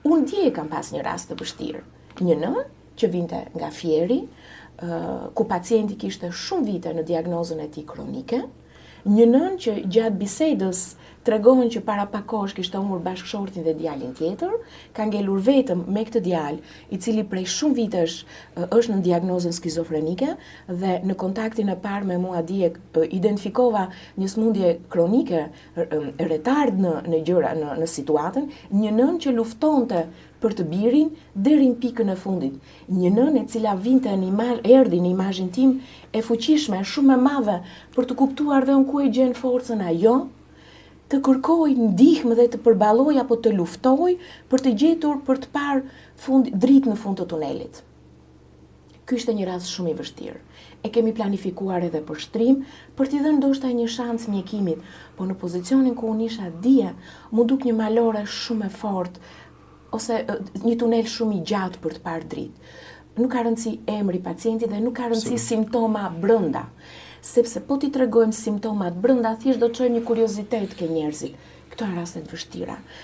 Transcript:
unë dje kam pas një rast të vështirë. Një nënë që vinte nga Fieri, ku pacienti kishte shumë vite në diagnozën e tij kronike, një nënë që gjatë bisedës tregon që para pak kohësh kishte humbur bashkëshortin dhe djalin tjetër, ka ngelur vetëm me këtë djalë, i cili prej shumë vitesh është në diagnozën skizofrenike dhe në kontaktin e parë me mua dje identifikova një smundje kronike, retard në gjëra, në situatën, një nënë që luftonte për të birin deri në pikën e fundit. Një nënë e cila vinte erdhi në imazhin tim e fuqishme, shumë e madhe për të kuptuar dhe unë ku e gjen forcën ajo, të kërkoj ndihmë dhe të përballoj apo të luftoj për të gjetur, për të parë dritë në fund të tunelit. Ky ishte një rast shumë i vështirë. E kemi planifikuar edhe për shtrim, për t'i dhënë ndoshta një shans mjekimit, po në pozicionin ku unë isha dje, mu duk një malore shumë e fortë, ose një tunel shumë i gjatë për të parë dritë. Nuk ka rëndësi emri pacientit dhe nuk ka rëndësi simptoma brenda. Sepse po t'i tregojmë simptomat brenda, thjesht do të çojmë një kuriozitet ke njerëzit. Këto janë rastet vështira.